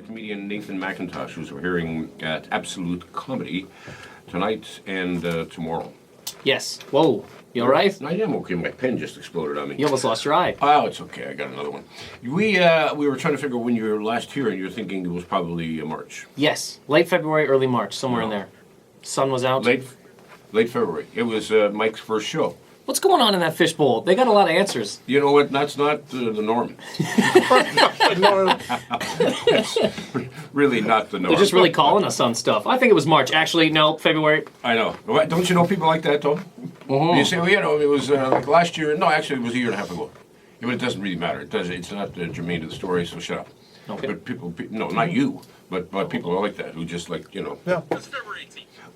comedian Nathan Macintosh, who's appearing at Absolute Comedy tonight and tomorrow. Yes. Whoa. You all right? I am okay. My pen just exploded on me. You almost lost your eye. Oh, it's okay. I got another one. We were trying to figure when you were last here, and you were thinking it was probably March. Yes. Late February, early March, somewhere in there. Sun was out. Late February. It was Mike's first show. What's going on in that fishbowl? They got a lot of answers. You know what? That's not the norm. It's really not the norm. They're just really calling us on stuff. I think it was March. Actually, no, February. I know. Don't you know people like that, though? Mm-hmm. You say, well, you know, it was like last year. No, actually, it was a year and a half ago. Yeah, but it doesn't really matter. It's not germane to the story, so shut up. Okay. But people, no, not you, but people are like that who just like, you know. Yeah.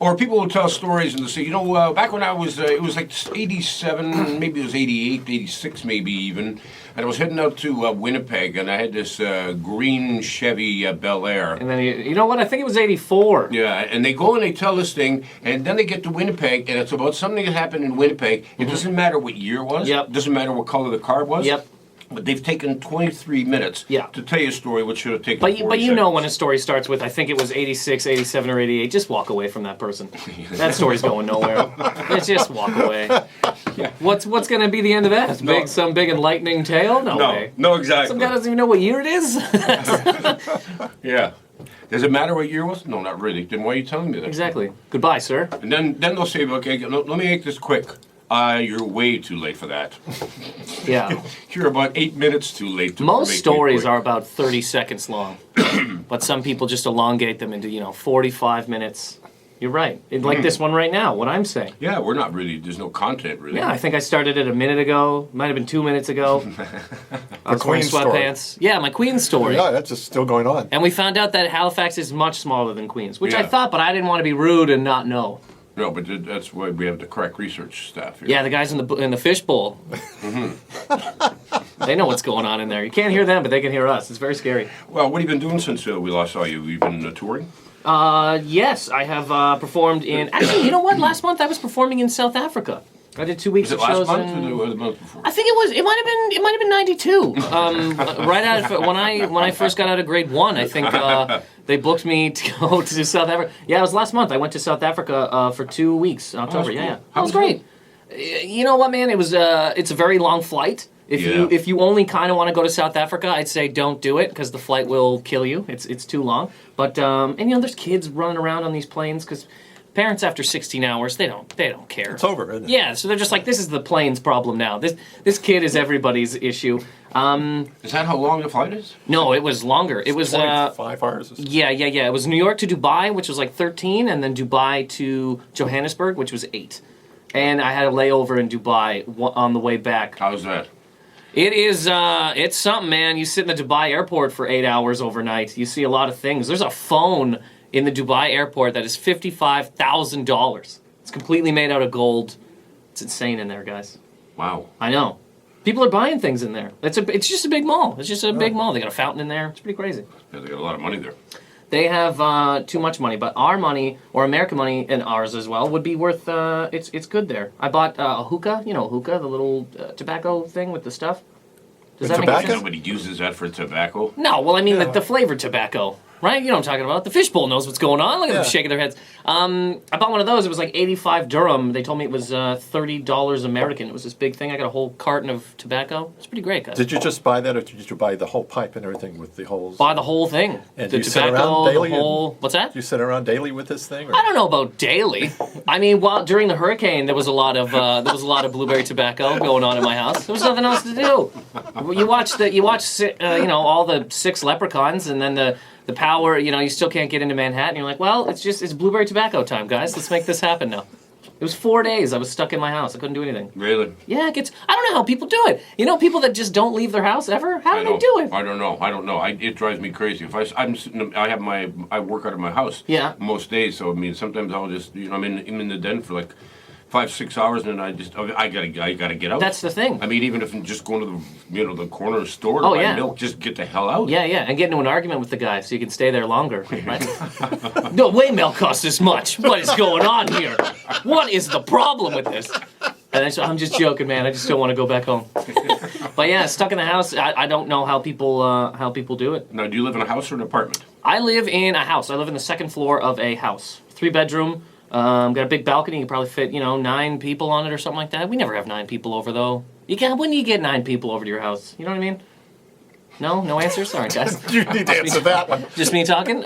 Or people will tell stories and they say, you know, back when I was, it was like 87, maybe it was 88, 86 maybe even, and I was heading out to Winnipeg, and I had this green Chevy Bel Air. And then, you know what? I think it was 84. Yeah, and they go and they tell this thing, and then they get to Winnipeg, and it's about something that happened in Winnipeg. It doesn't matter what year it was. Yep. It doesn't matter what color the car was. Yep. But they've taken 23 minutes to tell you a story which should have taken 40 But you know seconds. when a story starts with, I think it was 86, 87, or 88, just walk away from that person. That story's going nowhere. Just walk away. Yeah. What's going to be the end of that? Some big enlightening tale? No way. No, exactly. Some guy doesn't even know what year it is? Yeah. Does it matter what year it was? No, not really. Then why are you telling me that? Exactly. Goodbye, sir. And then they'll say, okay, let me make this quick. You're way too late for that. Yeah. You're about 8 minutes too late to Most make stories it quick. are about 30 seconds long. But some people just elongate them into, 45 minutes. You're right. Like this one right now, what I'm saying. Yeah, we're not really, there's no content really. Yeah, I think I started it a minute ago. Might have been 2 minutes ago. I was wearing Queen story. sweatpants. Yeah, my Queens story. Yeah, that's just still going on. And we found out that Halifax is much smaller than Queens, which I Yeah. thought, but I didn't want to be rude and not know. No, but that's why we have the correct research staff here. Yeah, the guys in the fishbowl. They know what's going on in there. You can't hear them, but they can hear us. It's very scary. Well, what have you been doing since we last saw you? You've been touring? Yes, I have performed in... Actually, you know what? Last month I was performing in South Africa. I did 2 weeks Was it of last shows month in... or the month before? I think it was. It might have been 92. Right out of, when I first got out of grade 1, I think they booked me to go to South Africa. Yeah, it was last month. I went to South Africa for 2 weeks in October. cool. Yeah. How That was was great. You know what, man? It was. It's a very long flight. If you only kind of want to go to South Africa, I'd say don't do it because the flight will kill you. It's too long. But and there's kids running around on these planes because parents after 16 hours they don't care. It's over, isn't it? Yeah, so they're just like, this is the plane's problem now. This kid is everybody's issue. Is that how long the flight is? No, it was longer. It was 5 hours. yeah. It was New York to Dubai, which was like 13, and then Dubai to Johannesburg, which was 8. And I had a layover in Dubai on the way back. How's that? It is, it's something, man. You sit in the Dubai airport for 8 hours overnight. You see a lot of things. There's a phone in the Dubai airport that is $55,000. It's completely made out of gold. It's insane in there, guys. Wow. I know. People are buying things in there. It's just a big mall. It's just a big mall. They got a fountain in there. It's pretty crazy. Yeah, they got a lot of money there. They have too much money, but our money, or American money, and ours as well, would be worth, it's good there. I bought a hookah, hookah, the little tobacco thing with the stuff. Does that make tobacco? sense? Nobody uses that for tobacco. No, well, I mean the flavored tobacco, right? You know what I'm talking about. The fishbowl knows what's going on. Look at them shaking their heads. I bought one of those. It was like 85 dirham. They told me it was $30 American. It was this big thing. I got a whole carton of tobacco. It's pretty great, guys. Did you just buy that, or did you buy the whole pipe and everything with the holes? Buy the whole thing. And the you sit tobacco, around daily the whole... What's that? Do you sit around daily with this thing? Or? I don't know about daily. I mean, during the hurricane, there was a lot of blueberry tobacco going on in my house. There was nothing else to do. You watch all the 6 leprechauns, and then the power. You still can't get into Manhattan. You're like, well, it's blueberry tobacco time, guys. Let's make this happen now. It was 4 days. I was stuck in my house. I couldn't do anything. Really? Yeah, I don't know how people do it. People that just don't leave their house ever. How do they do it? I don't know. It drives me crazy. If I work out of my house. Yeah. Most days, so I mean, sometimes I'll just, I'm in the den for like 5-6 hours, and then I gotta get out. That's the thing. I mean, even if I'm just going to the corner store to Oh, buy yeah. milk, just get the hell out. Yeah, and get into an argument with the guy so you can stay there longer, right? No way milk costs this much. What is going on here? What is the problem with this? And I'm just joking, man. I just don't want to go back home. But yeah, stuck in the house. I don't know how people do it. Now, do you live in a house or an apartment? I live in a house. I live in the second floor of a house. 3-bedroom. Got a big balcony. You can probably fit, 9 people on it or something like that. We never have 9 people over, though. When do you get 9 people over to your house? You know what I mean? No? No answers? All right, guys. You need to answer that one. Just me talking.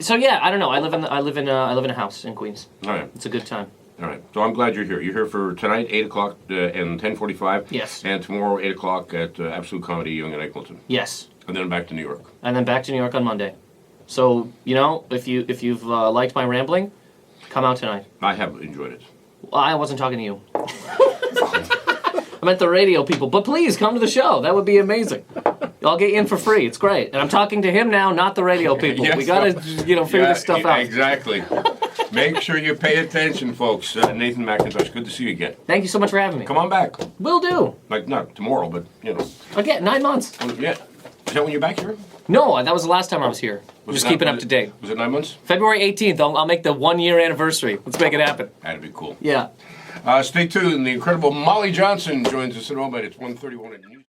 So yeah, I don't know. I live in a house in Queens. All right. It's a good time. All right. So I'm glad you're here. You're here for tonight, 8 o'clock and 10:45. Yes. And tomorrow, 8 o'clock at Absolute Comedy, Young and Eccleton. Yes. And then back to New York. And then back to New York on Monday. So if you've liked my rambling, come out tonight. I have enjoyed it. Well, I wasn't talking to you. I meant the radio people. But please come to the show. That would be amazing. I'll get you in for free. It's great. And I'm talking to him now, not the radio people. Yes, we gotta figure this stuff out. Exactly. Make sure you pay attention, folks. Nathan Macintosh, good to see you again. Thank you so much for having me. Come on back. Will do. Like, not tomorrow, but, Again, 9 months. Yeah. Is that when you're back here? No, that was the last time I was here. Just keeping up to date. Was it 9 months? February 18th, I'll make the 1-year anniversary. Let's make it happen. That'd be cool. Yeah. Stay tuned. The incredible Molly Johnson joins us in a moment. It's 1:31 at News.